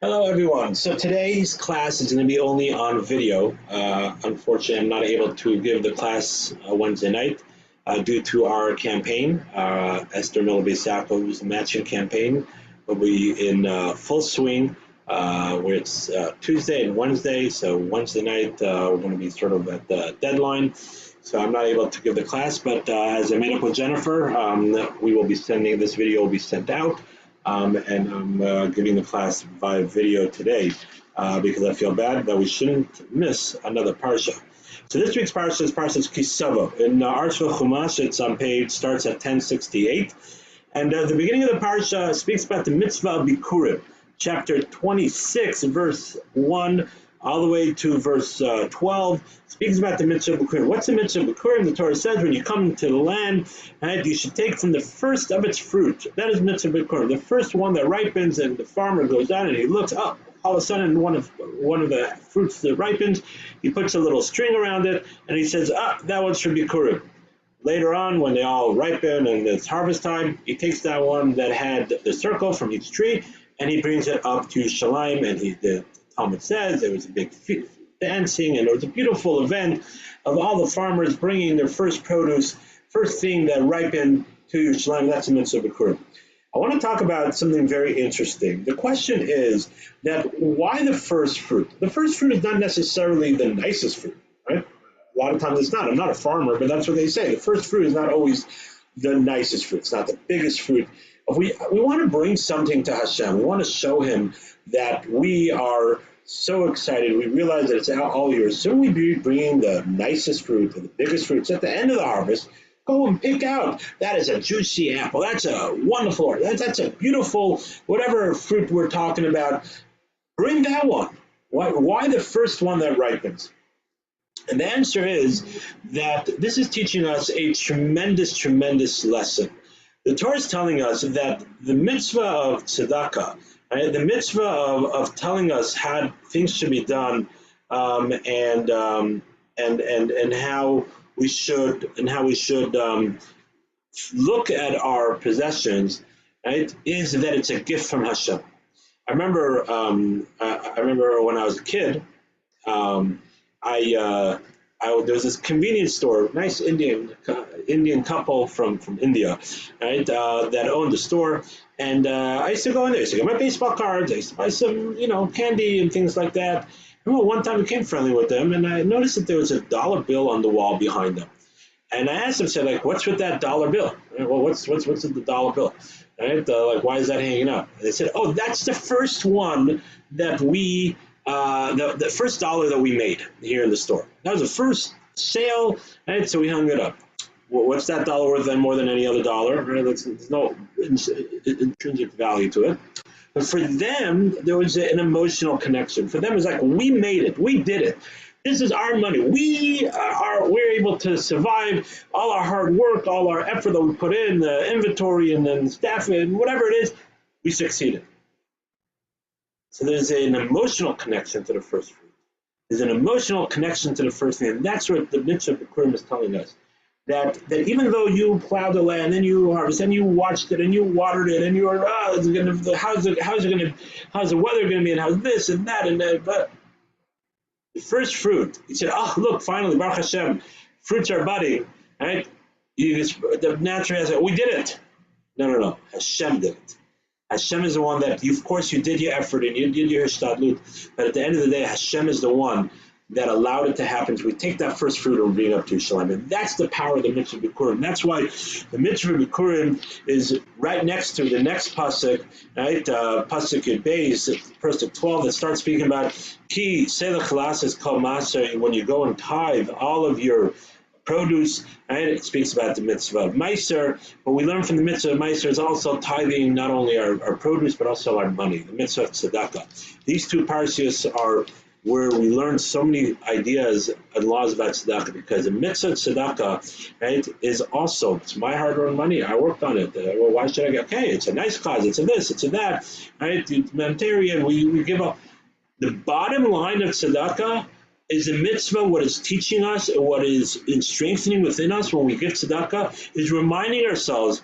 Hello, everyone. So today's class is going to be only on video. Unfortunately, I'm not able to give the class Wednesday night due to our campaign. Esther Miller-Beisako's matching campaign will be in full swing, where it's Tuesday and Wednesday. So Wednesday night, we're going to be sort of at the deadline. So I'm not able to give the class, but as I made up with Jennifer, we will be sending this video will be sent out. And I'm giving the class via video today because I feel bad that we shouldn't miss another parsha. So this week's parsha is Parshah Ki Tavo. In Arshva Chumash, it's on page, starts at 1068. And the beginning of the parsha speaks about the mitzvah of Bikurim, chapter 26, verse 1, all the way to verse 12, speaks about the mitzvah of Bikurim. What's the mitzvah of Bikurim? The Torah says when you come to the land, right, you should take from the first of its fruit. That is mitzvah of Bikurim. The first one that ripens, and the farmer goes down and he looks up. All of a sudden, one of the fruits that ripens, he puts a little string around it, and he says, that one's for Bikurim. Later on, when they all ripen and it's harvest time, he takes that one that had the circle from each tree, and he brings it up to Shalim, and the Talmud says there was a big dancing, and there was a beautiful event of all the farmers bringing their first produce, first thing that ripened to Yerushalayim. That's the mitzvah Bikurim. I want to talk about something very interesting. The question is that why the first fruit? The first fruit is not necessarily the nicest fruit, right? A lot of times it's not. I'm not a farmer, but that's what they say. The first fruit is not always the nicest fruit. It's not the biggest fruit. We want to bring something to Hashem. We want to show him that we are so excited. We realize that it's all yours. So we be bringing the nicest fruit, the biggest fruits at the end of the harvest. Go and pick out. That is a juicy apple. That's a wonderful. That's a beautiful, whatever fruit we're talking about. Bring that one. Why the first one that ripens? And the answer is that this is teaching us a tremendous, tremendous lesson. The Torah is telling us that the mitzvah of tzedakah, right, the mitzvah of telling us how things should be done, and how we should look at our possessions, right, is that it's a gift from Hashem. I remember when I was a kid. There was this convenience store, nice Indian couple from India, right, that owned the store, and I used to go in there. I used to get my baseball cards. I used to buy some, candy and things like that. I remember one time I became friendly with them, and I noticed that there was a dollar bill on the wall behind them. And I asked them, said, like, what's with that dollar bill? Well, what's with the dollar bill? Right? Like, why is that hanging up? And they said, oh, that's the first one that we the first dollar that we made here in the store. That was the first sale, right? So we hung it up. Well, what's that dollar worth then more than any other dollar? Right? There's no intrinsic value to it. But for them, there was an emotional connection. For them, it was like, we made it. We did it. This is our money. We're able to survive all our hard work, all our effort that we put in, the inventory and then staff and whatever it is, we succeeded. So there's an emotional connection to the first fruit. There's an emotional connection to the first thing, and that's what the mitzvah of Bikurim is telling us. That even though you plowed the land, and you harvested, and you watched it, and you watered it, and you were, how's the weather going to be, and how's this and that and that, but the first fruit, he said, oh, look, finally, Baruch Hashem, fruits are budding, right? The natural answer, we did it. No, Hashem did it. Hashem is the one that, of course, you did your effort and you did your hishtadlut, but at the end of the day, Hashem is the one that allowed it to happen. So we take that first fruit and bring it up to Yerushalayim. And that's the power of the mitzvah Bikurim. That's why the mitzvah Bikurim is right next to the next pasuk, right? Pasuk Yud Beis, pasuk 12, that starts speaking about Ki Selach Chalas Kol Maser. When you go and tithe all of your produce, right? It speaks about the mitzvah of Meiser. What we learn from the mitzvah of Meiser is also tithing not only our produce, but also our money, the mitzvah of tzedakah. These two parshas are where we learn so many ideas and laws about tzedakah, because the mitzvah of tzedakah, right, is also, it's my hard-earned money. I worked on it. Well, why should I get, okay, it's a nice cause, it's a this, it's a that, right? Humanitarian, we give up. The bottom line of tzedakah is the mitzvah, what is teaching us, what is strengthening within us when we give tzedakah, is reminding ourselves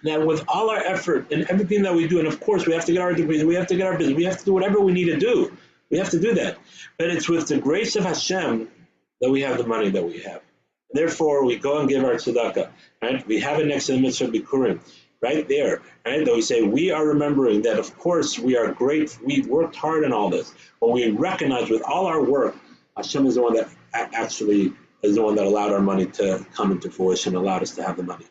that with all our effort and everything that we do, and of course we have to get our degrees, we have to get our business, we have to do whatever we need to do. We have to do that. But it's with the grace of Hashem that we have the money that we have. Therefore, we go and give our tzedakah. Right? We have it next to the mitzvah bikurim, right there. Right? That we say we are remembering that, of course, we are great. We worked hard in all this, but we recognize with all our work, Hashem is the one that actually is the one that allowed our money to come into fruition, allowed us to have the money.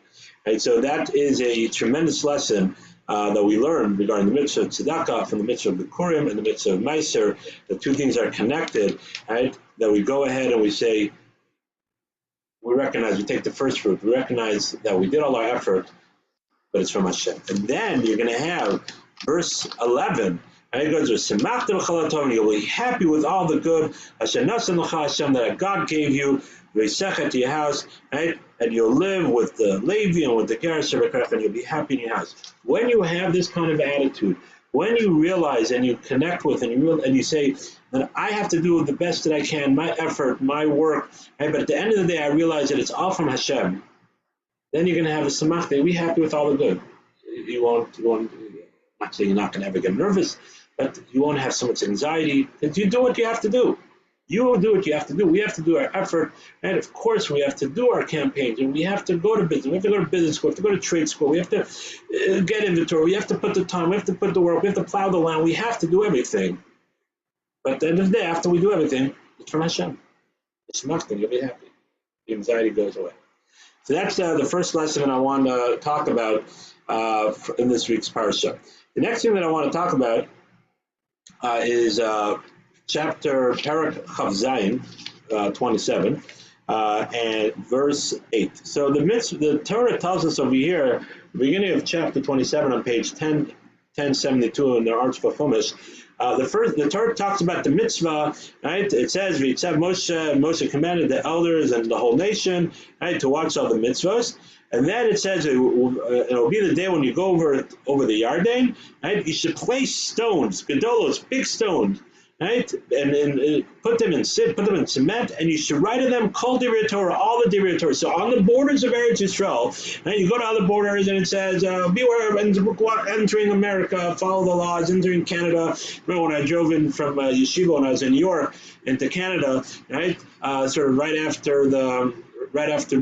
Right? So that is a tremendous lesson that we learn regarding the mitzvah of tzedakah from the mitzvah of bikurim and the mitzvah of meiser. The two things are connected. Right? That we go ahead and we say, we recognize, we take the first fruit, we recognize that we did all our effort, but it's from Hashem. And then you're going to have verse 11, and it goes with, you'll be happy with all the good Hashem that God gave you, to your house, right? And you'll live with the Levi and with the Gerash, and you'll be happy in your house. When you have this kind of attitude, when you realize and you connect with and you say that I have to do the best that I can, my effort, my work, right? But at the end of the day, I realize that it's all from Hashem. Then you're going to have a samach. You'll be happy with all the good. You won't. I'm not saying you're not going to ever get nervous, but you won't have so much anxiety because you do what you have to do. You will do what you have to do. We have to do our effort, and of course, we have to do our campaigns, and we have to go to business. We have to go to business school. We have to go to trade school. We have to get inventory. We have to put the time. We have to put the work. We have to plow the land. We have to do everything. But at the end of the day, after we do everything, it's from Hashem. It's nothing. You'll be happy. The anxiety goes away. So that's the first lesson that I want to talk about in this week's parsha. The next thing that I want to talk about is chapter Parak Chav Zayin, 27, and verse 8. So the Torah tells us over here, beginning of chapter 27 on page 1072 in the Arch for Chumash, the Torah talks about the mitzvah, right? It says, Moshe commanded the elders and the whole nation, right, to watch all the mitzvahs. And then it says it'll be the day when you go over the Yarden, right? You should place stones, gedolos, big stones, right? And put them in cement, and you should write to them Kol Divrei Torah, all the Divrei Torah. So on the borders of Eretz Yisrael, and you go to other borders, and it says, beware of entering America, follow the laws, entering Canada. Remember when I drove in from Yeshiva when I was in New York into Canada, right? Sort of right after the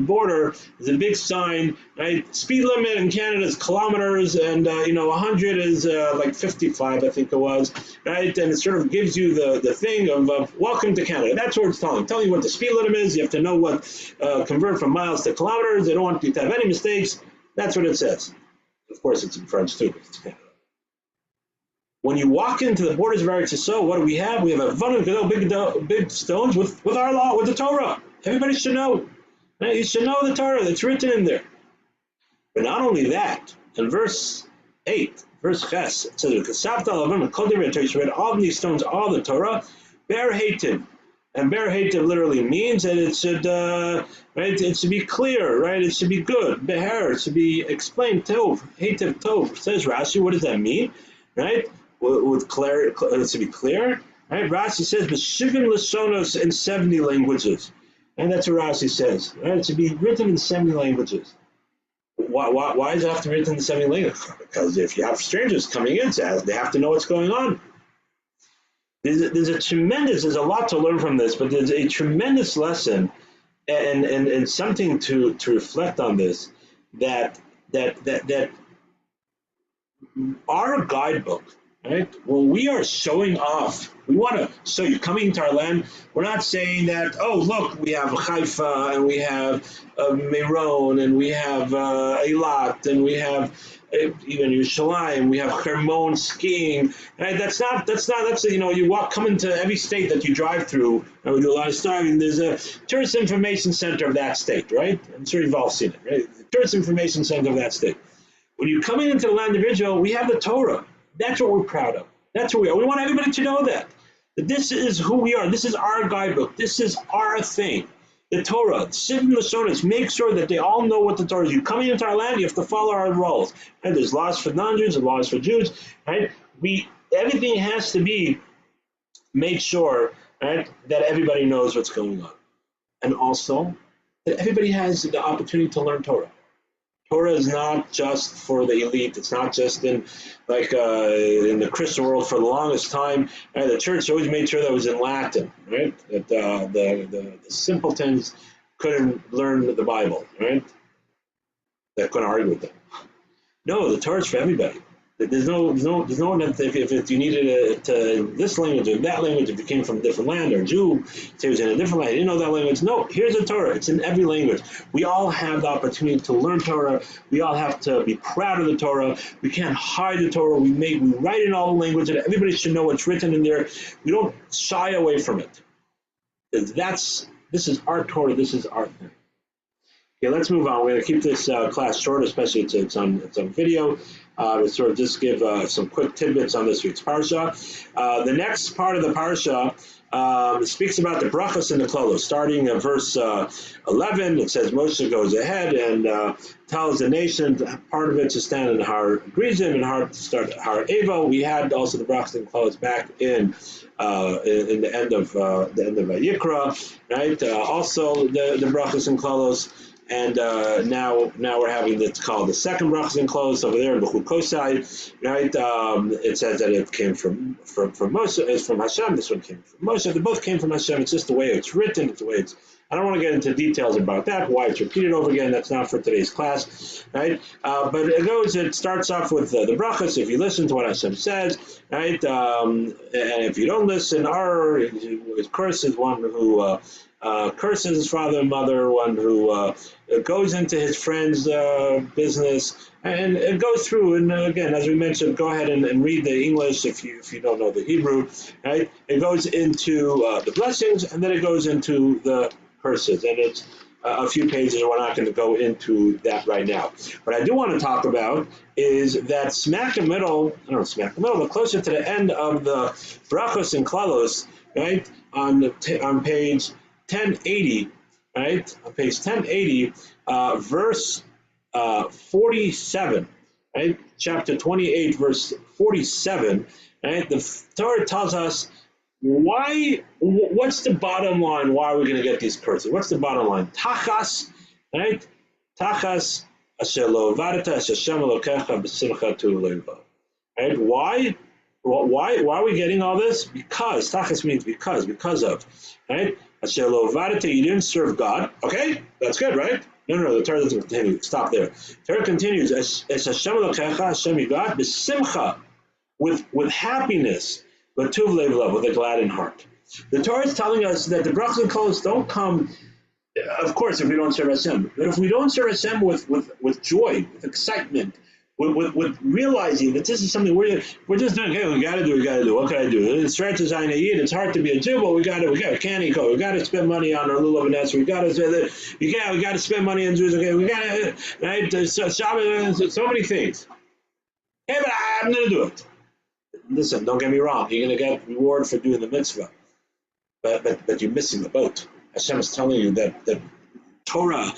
border, there's a big sign, right? Speed limit in Canada is kilometers, and 100 is like 55, I think it was, right? And it sort of gives you the thing of welcome to Canada. That's what it's telling you what the speed limit is. You have to know what convert from miles to kilometers. They don't want you to have any mistakes. That's what it says. Of course, it's in French too, because it's Canada. When you walk into the borders of Eretz Yisrael, what do we have? We have a big stones with our law, with the Torah. Everybody should know. You should know the Torah that's written in there. But not only that, in verse 8, verse Ches, it says, you should write all these stones, all the Torah, ber hativ. And ber hativ literally means that it should, right, it should be clear, right? It should be good. Beher, it should be explained, tov, hativ tov. Says Rashi, what does that mean? Right? With clear, it should be clear. Right? Rashi says, b'shivim lashonos in 70 languages. And that's what Rashi says. Right? It should be written in 70 languages. Why does it have to be written in 70 languages? Because if you have strangers coming in, they have to know what's going on. There's a lot to learn from this, but there's a tremendous lesson and something to reflect on this, that our guidebook, right? When we are showing off, we want to show you coming into our land. We're not saying that, oh, look, we have Haifa, and we have Meron, and we have Eilat, and we have even Yerushalayim, we have Hermon skiing. Right? That's you come into every state that you drive through, and we do a lot of studying. There's a tourist information center of that state, right? I'm sure you've all seen it, right? The tourist information center of that state. When you're coming into the land of Israel, we have the Torah. That's what we're proud of. That's what we are. We want everybody to know that this is who we are. This is our guidebook. This is our thing. The Torah, Sivim Lashonos, make sure that they all know what the Torah is. You coming into our land, you have to follow our rules. And there's laws for non-Jews and laws for Jews. Right? Everything has to be made sure, right, that everybody knows what's going on. And also that everybody has the opportunity to learn Torah. Torah is not just for the elite. It's not just in in the Christian world for the longest time. The church always made sure that it was in Latin, right? That the simpletons couldn't learn the Bible, right? That couldn't argue with them. No, the Torah is for everybody. There's no one that if you needed it this language or that language, if you came from a different land or a Jew, say it was in a different land, you didn't know that language. No, here's the Torah. It's in every language. We all have the opportunity to learn Torah. We all have to be proud of the Torah. We can't hide the Torah. We write in all the languages. Everybody should know what's written in there. We don't shy away from it. This is our Torah. This is our thing. Okay, let's move on. We're going to keep this class short, especially it's on video. To sort of just give some quick tidbits on this week's Parsha. The next part of the Parsha speaks about the brachas and the klolos. Starting at verse 11, it says Moshe goes ahead and tells the nation part of it to stand in Har Gerizim and to start Har Evo. We had also the brachas and klolos back in the end of Vayikra, right? Also the brachas and klolos. And now we're having it's called the second brachas and klolos over there in B'chut Kosai, right? It says that it came from Moshe, it's from Hashem. This one came from Moshe. They both came from Hashem. It's just the way it's written. It's the way it's. I don't want to get into details about that. Why it's repeated over again? That's not for today's class, right? But it starts off with the brachas. If you listen to what Hashem says, right? And if you don't listen, his curse is one who. Curses his father and mother, one who goes into his friend's business, and it goes through. And again, as we mentioned, go ahead and read the English if you don't know the Hebrew. Right? It goes into the blessings, and then it goes into the curses, and it's a few pages. We're not going to go into that right now. What I do want to talk about is that smack in the middle, but closer to the end of the brachos and klalos, right, on page 1080, right? On page 1080, verse 47, right? Chapter 28, verse 47, right? The Torah tells us what's the bottom line? Why are we going to get these curses? What's the bottom line? Tachas, right? Tachas, asher lo varta, asher Hashem elokecha b'simcha tu leva. Right? Why are we getting all this? Because. Tachas means because of, right? Asher lo varta, you didn't serve God. Okay, that's good, right? No, the Torah doesn't continue. Stop there. The Torah continues, as Hashem elokecha, Hashem your God, b'simcha, with happiness, but tuv lev love, with a gladdened heart. The Torah is telling us that the brachas and kolos don't come, of course, if we don't serve Hashem. But if we don't serve Hashem with joy, with excitement, with realizing that this is something we're just doing. Okay, we got to do. What can I do? It's hard to sign a yid. It's hard to be a Jew, but we got a candy coat. We got to spend money on our lulav and esrog. We got to spend money on Jews. Okay, we got to right. Shabbos, so many things. Hey, but I'm going to do it. Listen, don't get me wrong. You're going to get reward for doing the mitzvah, but you're missing the boat. Hashem is telling you that Torah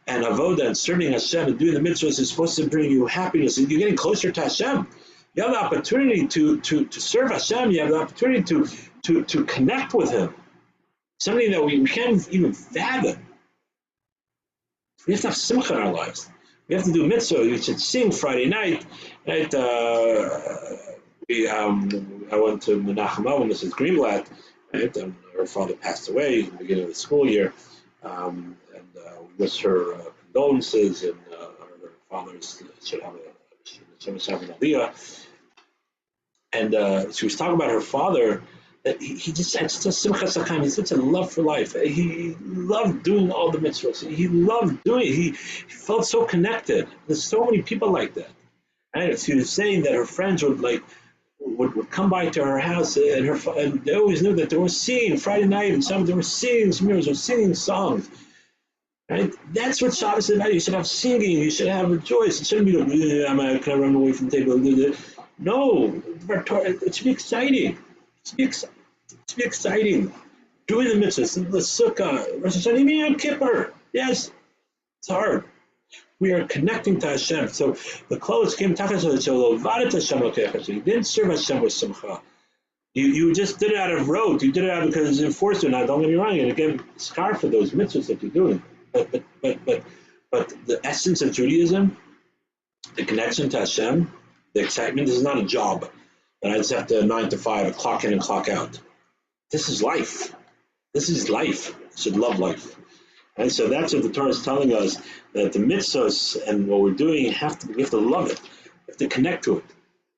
and avodah and serving Hashem and doing the mitzvahs is supposed to bring you happiness, and you're getting closer to Hashem. You have the opportunity to serve Hashem. You have the opportunity to connect with Him. Something that we can't even fathom. We have to have simcha in our lives. We have to do mitzvah. We should sing Friday night. Right? I went to Menachem Avon, Mrs. Greenblatt, right? Her father passed away at the beginning of the school year, and wish her condolences, and her father should have an aliyah. And she was talking about her father, that he just had such a simcha sakam, he had such a love for life. He loved doing all the mitzvahs. He loved doing it. He felt so connected. There's so many people like that. And she was saying that her friends would come by to her house, and they always knew that they were singing Friday night, and they were singing smears or singing songs. Right? That's what Shabbos is about. You should have singing. You should have rejoice. It shouldn't be can I run away from the table? No, it should be exciting. It should be exciting. Doing the mitzvahs, the sukkah, Rosh Hashanah, even Yom Kippur. Yes, it's hard. We are connecting to Hashem. So the clothes came to Hashem. So you didn't serve Hashem with simcha. You just did it out of rote. You did it out because it's enforced. Now, don't get me wrong. You're going to get scarred for those mitzvahs that you're doing. But But the essence of Judaism, the connection to Hashem, the excitement, this is not a job that I just have to 9 to 5, clock in and clock out. This is life. This is life. You should love life. And so that's what the Torah is telling us, that the mitzvahs and what we're doing, we have to love it. We have to connect to it.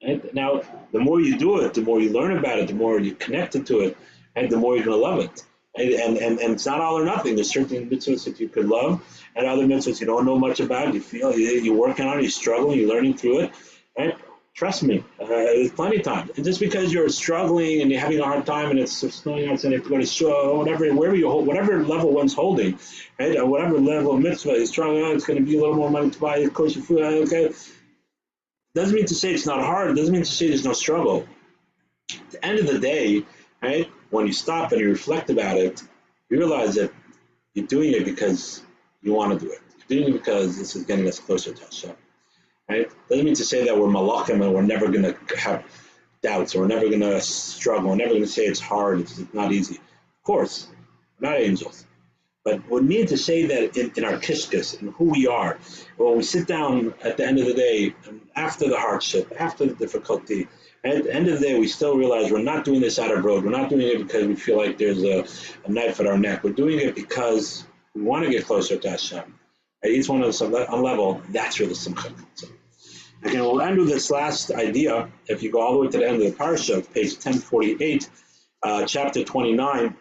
Right? Now, the more you do it, the more you learn about it, the more you're connected to it, and the more you're going to love it. And it's not all or nothing. There's certain mitzvahs that you could love, and other mitzvahs you don't know much about. You feel you're working on it, you're struggling, you're learning through it. Right? Trust me, there's plenty of time. And just because you're struggling and you're having a hard time and it's snowing outside, you have to go to shul, whatever level one's holding, right? Or whatever level of mitzvah is struggling, it's going to be a little more money to buy kosher food. Okay, doesn't mean to say it's not hard. Doesn't mean to say there's no struggle. At the end of the day, right? When you stop and you reflect about it, you realize that you're doing it because you want to do it. You're doing it because this is getting us closer to Hashem. Right? Doesn't mean to say that we're malachim and we're never going to have doubts, or we're never going to struggle, we're never going to say it's hard, it's not easy. Of course, we're not angels. But we need to say that in our kishkas, in who we are, when we sit down at the end of the day, after the hardship, after the difficulty, at the end of the day, we still realize we're not doing this out of road. We're not doing it because we feel like there's a knife at our neck. We're doing it because we want to get closer to Hashem. At each one of us on level, that's where the simcha comes in. Okay, we'll end with this last idea. If you go all the way to the end of the Parsha, page 1048, chapter 29,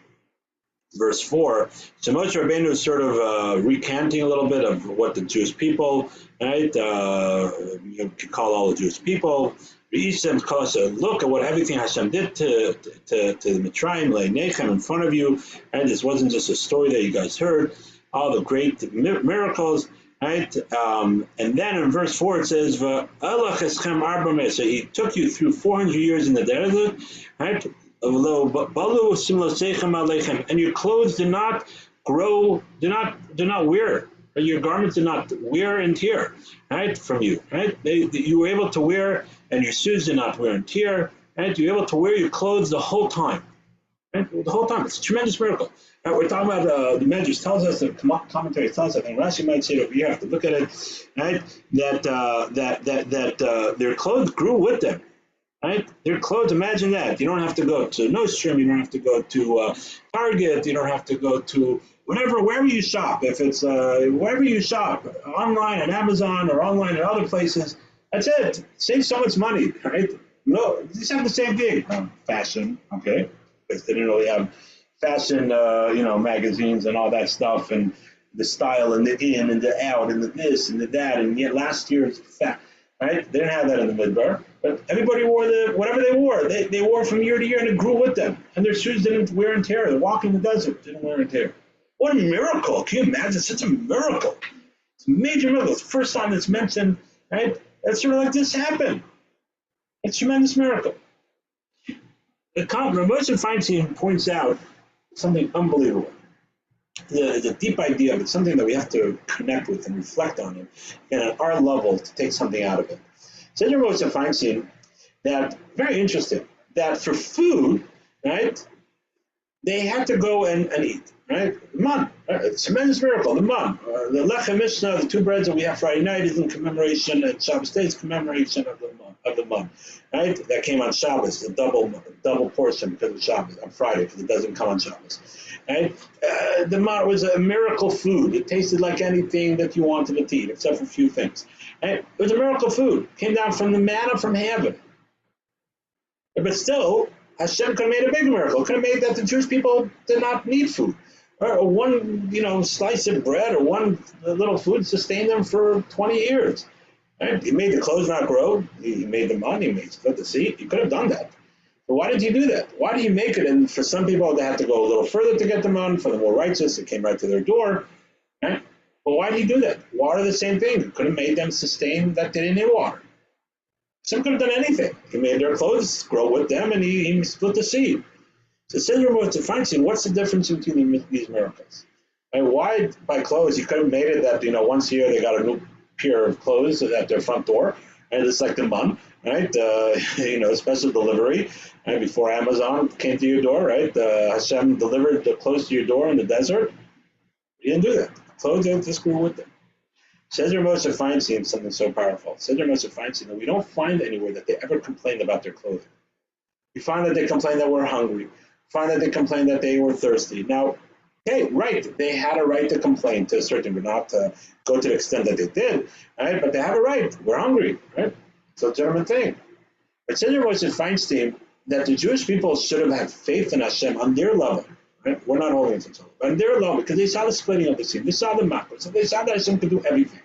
verse 4, so Moshe Rabbeinu is sort of recanting a little bit of what the Jewish people, right? You could call all the Jewish people. Each of them calls a look at what everything Hashem did to the Mitzrayim, Le'nechem, in front of you. And this wasn't just a story that you guys heard. All the great miracles, right? And then in verse 4 it says, so he took you through 400 years in the desert, right? And your clothes did not grow, did not wear, your garments did not wear and tear, right, from you, right? You were able to wear, and your shoes did not wear and tear, right? You were able to wear your clothes the whole time. Right? The whole time. It's a tremendous miracle. Right? We're talking about the Medrash tells us, the commentary tells us, I think Rashi might say it over here, I have to look at it, right? That their clothes grew with them. Right? Their clothes, imagine that. You don't have to go to Nordstrom, you don't have to go to Target, you don't have to go to wherever you shop. If it's wherever you shop, online at Amazon or online at other places, that's it. Save so much money, right? No, just have the same thing. Fashion, okay? Because they didn't really have fashion, magazines and all that stuff, and the style and the in and the out and the this and the that, and yet last year's fat, right? They didn't have that in the Midbar, but everybody wore whatever they wore. They wore from year to year, and it grew with them. And their shoes didn't wear and tear. They walk in the desert, didn't wear and tear. What a miracle! Can you imagine? Such a miracle. It's a major miracle. It's the first time it's mentioned, right? That's sort of like this happened. It's a tremendous miracle. Moshe Feinstein points out something unbelievable. The deep idea of it, something that we have to connect with and reflect on it, and at our level to take something out of it. Says Moshe Feinstein that, very interesting, that for food, right, they had to go and eat, right? The man, it's a tremendous miracle, the man. The Lechem Mishnah, the two breads that we have Friday night, is in commemoration, and Shabbos Day is commemoration of the man, right? That came on Shabbos, the double portion because of Shabbos, on Friday, because it doesn't come on Shabbos, right? The man was a miracle food. It tasted like anything that you wanted to eat, except for a few things. Right? It was a miracle food. It came down from the manna from heaven. But still, Hashem could have made a big miracle. Could have made that the Jewish people did not need food. Or one, slice of bread or one little food sustained them for 20 years. Right? He made the clothes not grow. He made the money. He made the seed. He could have done that. But why did you do that? Why do you make it? And for some people, they had to go a little further to get the money. For the more righteous, it came right to their door. Right? But why did he do that? Water, the same thing. He could have made them sustain that they didn't need water. Some could have done anything. He made their clothes grow with them, and he split the seed. So says Moshe Feinstein, what's the difference between these miracles? And why by clothes? You could have made it that once a year they got a new pair of clothes at their front door, and it's like the month, right? Special delivery, right? Before Amazon came to your door, right? Hashem delivered the clothes to your door in the desert. He didn't do that. Clothes just grew with them. Says Rav Moshe Feinstein something so powerful. Says Rav Moshe Feinstein that we don't find anywhere that they ever complained about their clothing. We find that they complained that we're hungry. We find that they complained that they were thirsty. Now, okay, right, they had a right to complain to a certain degree, not to go to the extent that they did, right? But they have a right. We're hungry, right? It's a German thing. But says Rav Moshe Feinstein that the Jewish people should have had faith in Hashem on their level. Right? We're not holding it to Torah, but on their level, because they saw the splitting of the sea, they saw the macros, so they saw that Hashem could do everything.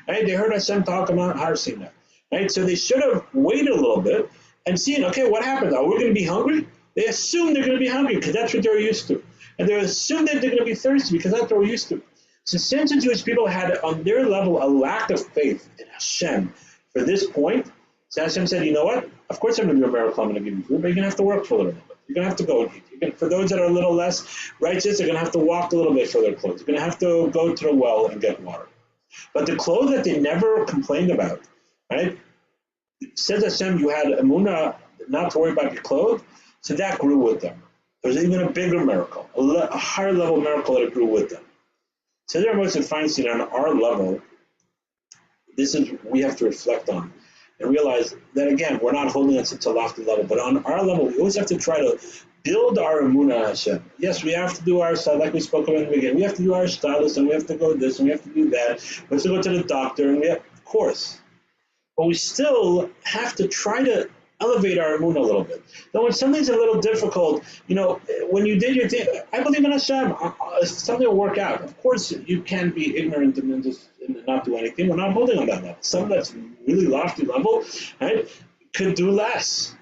Right? They heard Hashem talk about Har Sinai. Right? So they should have waited a little bit and seen, okay, what happened? Are we going to be hungry? They assume they're going to be hungry because that's what they're used to. And they assume that they're going to be thirsty because that's what we're used to. So since the Jewish people had on their level a lack of faith in Hashem for this point, so Hashem said, you know what? Of course I'm going to do a miracle, I'm going to give you food, but you're going to have to work for a little bit. You're going to have to go and eat. For those that are a little less righteous, they're going to have to walk a little bit for their clothes. You're going to have to go to the well and get water. But the clothes that they never complained about, right? Says Hashem, you had emunah not to worry about your clothes, so that grew with them. There's even a bigger miracle, a higher level miracle that grew with them. So there are most Feinstein on our level, this is we have to reflect on and realize that, again, we're not holding it to a lofty level, but on our level, we always have to try to build our emunah on Hashem. Yes, we have to do our stuff, like we spoke about in the beginning. We have to do our stylist, and we have to go this, and we have to do that. We have to go to the doctor, and of course. But we still have to try to elevate our emunah a little bit. Though when something's a little difficult, when you did your thing, I believe in Hashem, something will work out. Of course, you can't be ignorant and just not do anything. We're not holding on that level. Something that's really lofty level, right, could do less.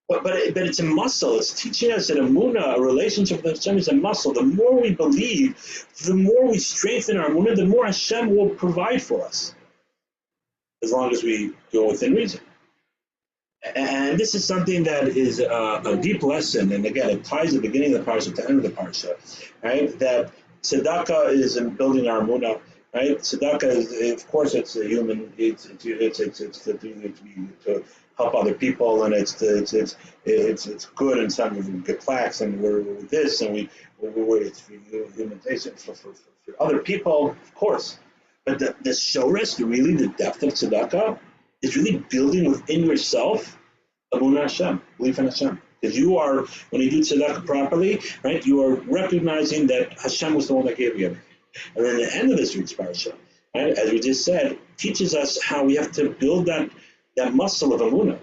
But it's a muscle. It's teaching us that emunah, a relationship with Hashem, is a muscle. The more we believe, the more we strengthen our emunah, the more Hashem will provide for us, as long as we go within reason. And this is something that is a deep lesson, and again, it ties the beginning of the parsha to the end of the parsha, right? That tzedakah is in building our emunah, right? Tzedakah is, of course, it's a human. It's to help other people, and it's good, and some of them get plaques, and we're this, and it's for humanization for other people, of course. But the shoresh, really the depth of tzedakah, is really building within yourself emunah Hashem, belief in Hashem. Because you are, when you do tzedakah properly, right, you are recognizing that Hashem was the one that gave you everything. And then the end of this week's parsha, right, as we just said, teaches us how we have to build that muscle of emunah.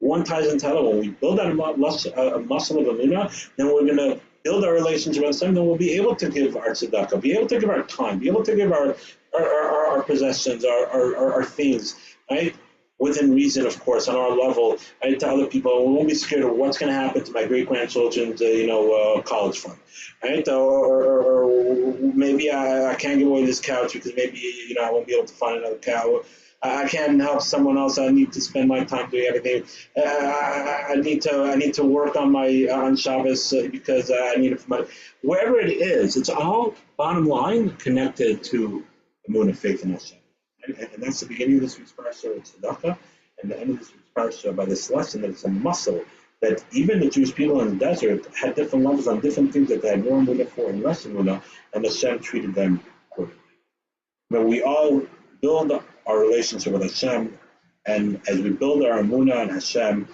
One ties into the other. When we build that muscle of emunah, then we're going to build our relationship with Hashem, then we'll be able to give our tzedakah, be able to give our time, be able to give our possessions, our things, right? Within reason, of course, on our level, right, to other people. We won't be scared of what's going to happen to my great-grandchildren's, college fund, right? Or maybe I can't give away this couch because maybe, I won't be able to find another cow. I can't help someone else. I need to spend my time doing everything. I need to work on Shabbos because I need it for my. Wherever it is, it's all bottom line connected to emunah, faith in Hashem. And that's the beginning of this week's parsha, it's tzedakah, and the end of this week's parsha by this lesson that it's a muscle that even the Jewish people in the desert had different levels on different things that they had more emunah for and less emunah, and Hashem treated them accordingly. But we all build our relationship with Hashem, and as we build our emunah and Hashem,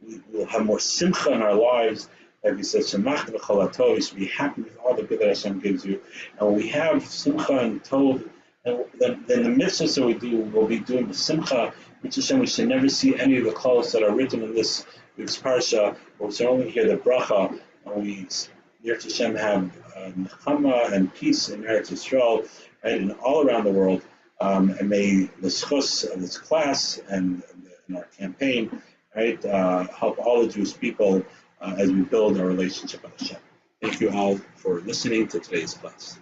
we will have more simcha in our lives. Like we said, Shemach v'chol hatov, you should be happy with all the good that Hashem gives you. And when we have simcha and tov, and then the mitzvahs that we do, we'll be doing the simcha. Hashem, we should never see any of the calls that are written in this week's parsha, but we should only hear the bracha, and we, Yirtzeh Hashem, have nechama and peace in Eretz Yisrael, right, and all around the world. And may the schus of this class and in our campaign, right, help all the Jewish people as we build our relationship with Hashem. Thank you all for listening to today's class.